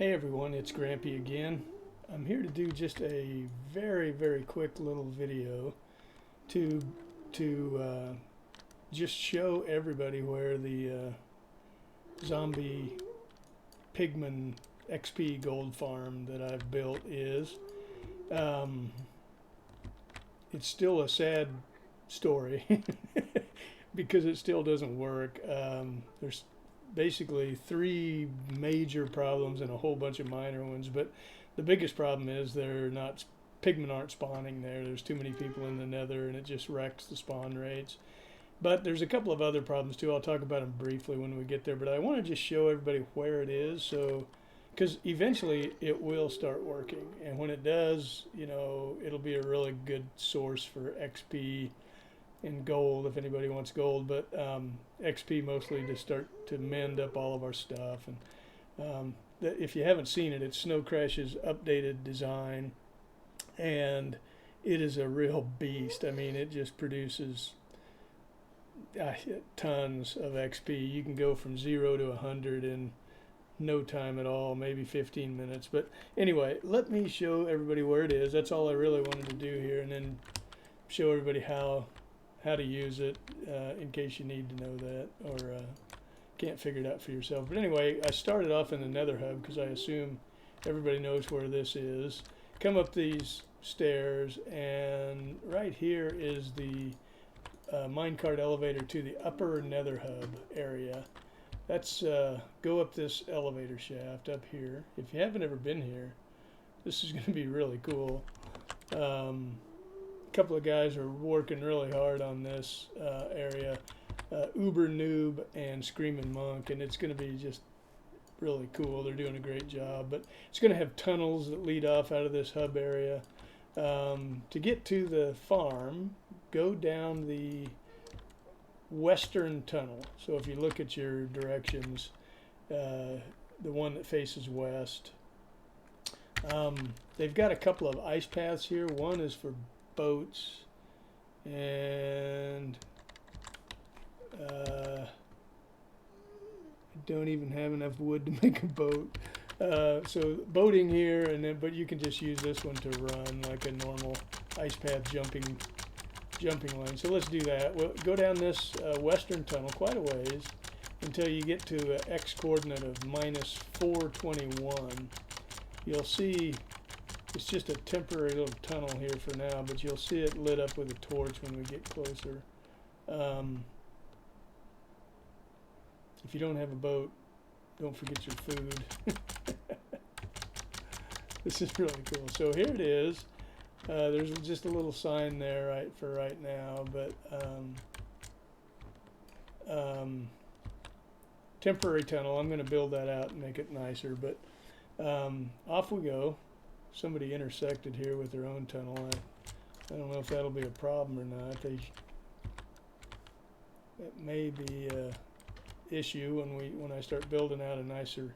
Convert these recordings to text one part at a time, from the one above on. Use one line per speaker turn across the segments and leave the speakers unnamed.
Hey everyone, it's Grampy again. I'm here to do just a very quick little video to to just show everybody where the zombie Pigman XP gold farm that I've built is. Um, it's still a sad story because it still doesn't work. There's basically three major problems and a whole bunch of minor ones, but the biggest problem is pigmen aren't spawning there. There's too many people in the nether and it just wrecks the spawn rates. But there's a couple of other problems too. I'll talk about them briefly when we get there, but I want to just show everybody where it is, so because eventually it will start working, and when it does, it'll be a really good source for XP and gold if anybody wants gold, but XP mostly to start to mend up all of our stuff. And if you haven't seen it, it's Snow Crash's updated design, and it is a real beast. I mean, it just produces tons of XP. You can go from 0 to 100 in no time at all, maybe 15 minutes. But anyway, let me show everybody where it is. That's all I really wanted to do here, and then show everybody how to use it in case you need to know that or can't figure it out for yourself. But anyway, I started off in the nether hub because I assume everybody knows where this is. Come up these stairs, and right here is the minecart elevator to the upper nether hub area. That's go up this elevator shaft up here. If you haven't ever been here, this is going to be really cool. A couple of guys are working really hard on this area, Uber Noob and Screaming Monk, and it's going to be just really cool. They're doing a great job, but it's going to have tunnels that lead off out of this hub area. To get to the farm, go down the western tunnel. So if you look at your directions, the one that faces west, they've got a couple of ice paths here. One is for boats, and I don't even have enough wood to make a boat. So boating here, and then but you can just use this one to run like a normal ice path jumping lane. So let's do that. We'll go down this western tunnel quite a ways until you get to an x coordinate of minus 421. You'll see it's just a temporary little tunnel here for now, but you'll see it lit up with a torch when we get closer. If you don't have a boat, don't forget your food. This is really cool. So here it is. There's just a little sign there for right now, but temporary tunnel. I'm going to build that out and make it nicer, but off we go. Somebody intersected here with their own tunnel. I don't know if that'll be a problem or not. It may be an issue when I start building out a nicer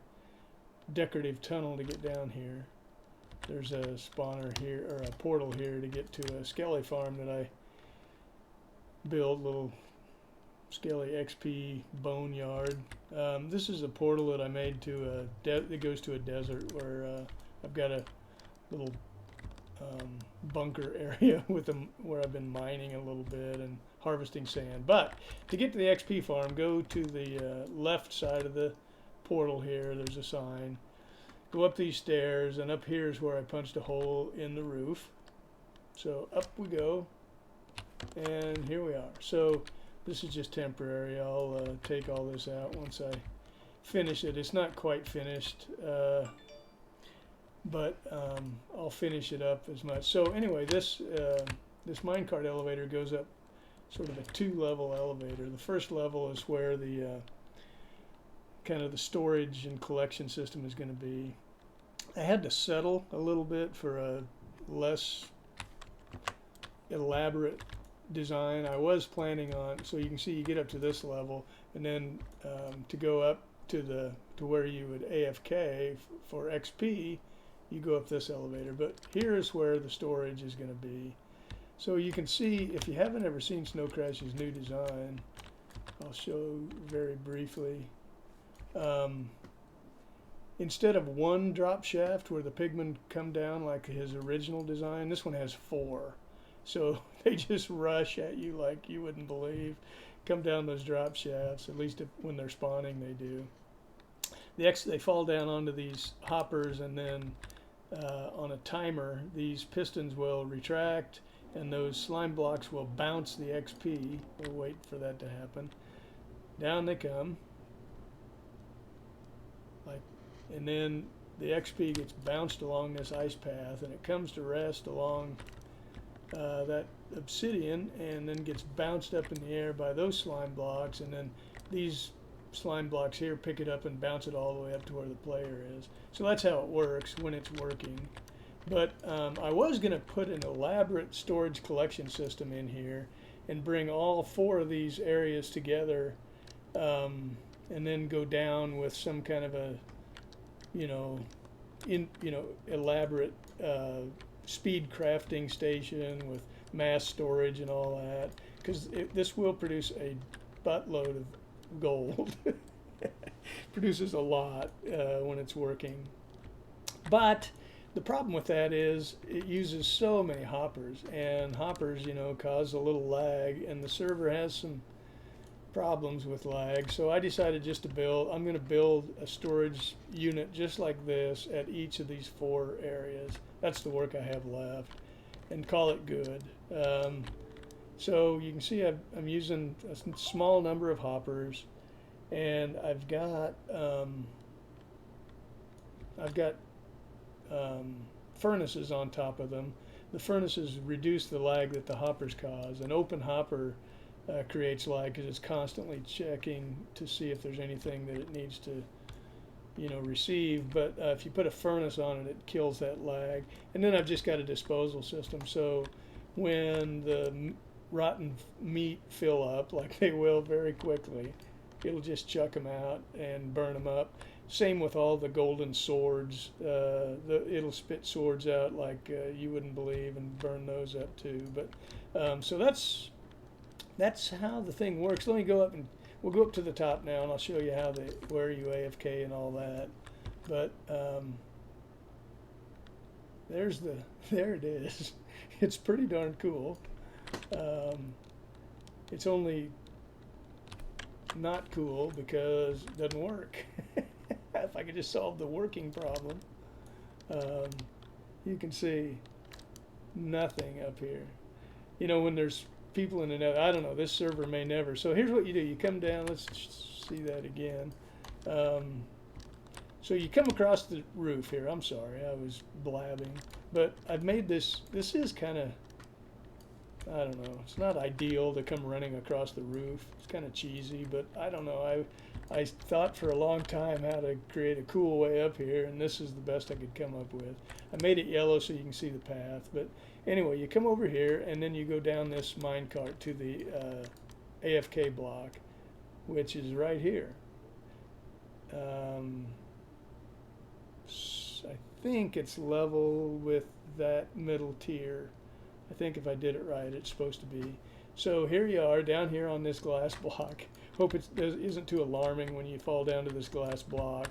decorative tunnel to get down here. There's a spawner here, or a portal here to get to a skelly farm that I build, little skelly XP boneyard. This is a portal that I made to that goes to a desert where I've got a little bunker area with them where I've been mining a little bit and harvesting sand. But to get to the XP farm, go to the left side of the portal here. There's a sign. Go up these stairs, and up here is where I punched a hole in the roof. So up we go, and here we are. So this is just temporary. I'll take all this out once I finish it. It's not quite finished, but I'll finish it up as much. So anyway, this minecart elevator goes up sort of a two-level elevator. The first level is where the kind of the storage and collection system is going to be. I had to settle a little bit for a less elaborate design. I was planning on, so you can see you get up to this level, and then to go up to where you would AFK for XP, you go up this elevator. But here's where the storage is going to be. So you can see, if you haven't ever seen Snow Crash's new design, I'll show very briefly. instead of one drop shaft where the Pigman come down like his original design, this one has 4. So they just rush at you like you wouldn't believe. Come down those drop shafts, at least when they're spawning they do. They fall down onto these hoppers, and then on a timer, these pistons will retract, and those slime blocks will bounce the XP. We'll wait for that to happen. Down they come, and then the XP gets bounced along this ice path, and it comes to rest along that obsidian, and then gets bounced up in the air by those slime blocks, and then these slime blocks here pick it up and bounce it all the way up to where the player is. So that's how it works when it's working. But I was going to put an elaborate storage collection system in here and bring all 4 of these areas together, and then go down with some kind of a elaborate speed crafting station with mass storage and all that, because this will produce a buttload of gold. Produces a lot when it's working. But the problem with that is it uses so many hoppers, and hoppers, cause a little lag, and the server has some problems with lag. So I decided just to I'm going to build a storage unit just like this at each of these 4 areas. That's the work I have left, and call it good. So you can see I'm using a small number of hoppers, and I've got furnaces on top of them. The furnaces reduce the lag that the hoppers cause. An open hopper creates lag because it's constantly checking to see if there's anything that it needs to receive. But if you put a furnace on it, it kills that lag. And then I've just got a disposal system, so when the rotten meat fill up, like they will very quickly, it'll just chuck them out and burn them up. Same with all the golden swords. It'll spit swords out like you wouldn't believe, and burn those up too. But so that's how the thing works. Let me go up, and we'll go up to the top now, and I'll show you where you AFK and all that. But there it is. It's pretty darn cool. It's only not cool because it doesn't work. If I could just solve the working problem. You can see nothing up here. When there's people in the net, I don't know, this server may never. So here's what you do. You come down, let's see that again. So you come across the roof here. I'm sorry, I was blabbing. But I've made this is kind of, I don't know, it's not ideal to come running across the roof. It's kind of cheesy, but I don't know. I thought for a long time how to create a cool way up here, and this is the best I could come up with. I made it yellow so you can see the path. But anyway, you come over here, and then you go down this minecart to the AFK block, which is right here. I think it's level with that middle tier. I think if I did it right, it's supposed to be. So here you are down here on this glass block. Hope it isn't too alarming when you fall down to this glass block.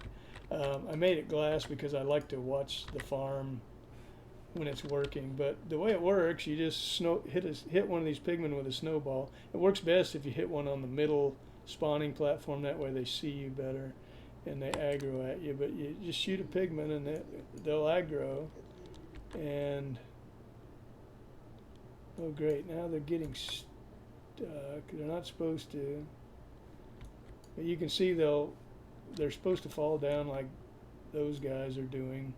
I made it glass because I like to watch the farm when it's working. But the way it works, you just hit one of these pigmen with a snowball. It works best if you hit one on the middle spawning platform. That way they see you better and they aggro at you. But you just shoot a pigman and they'll aggro. And oh great, now they're getting stuck. They're not supposed to. But you can see they're supposed to fall down like those guys are doing.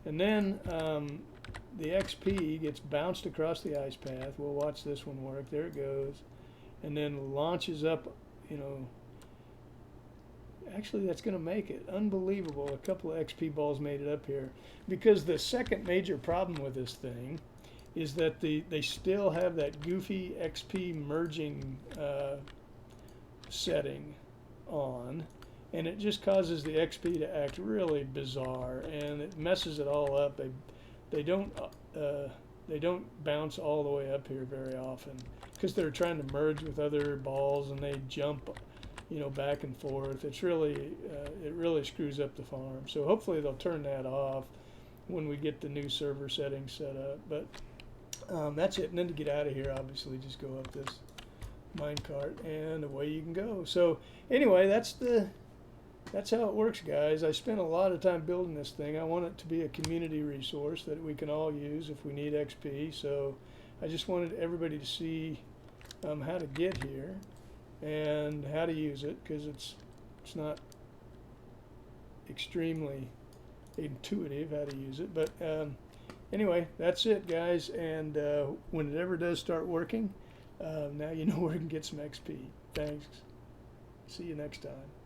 And then the XP gets bounced across the ice path. We'll watch this one work. There it goes. And then launches up, Actually, that's going to make it. Unbelievable. A couple of XP balls made it up here. Because the second major problem with this thing is that they still have that goofy XP merging setting on, and it just causes the XP to act really bizarre, and it messes it all up. They don't bounce all the way up here very often because they're trying to merge with other balls, and they jump you know, back and forth. It's really it really screws up the farm. So hopefully they'll turn that off when we get the new server settings set up. But that's it. And then to get out of here, obviously, just go up this minecart and away you can go. So anyway, that's how it works, guys. I spent a lot of time building this thing. I want it to be a community resource that we can all use if we need XP. So I just wanted everybody to see how to get here and how to use it, because it's not extremely intuitive how to use it. But anyway, that's it, guys. And when it ever does start working, now you know where you can get some XP. Thanks. See you next time.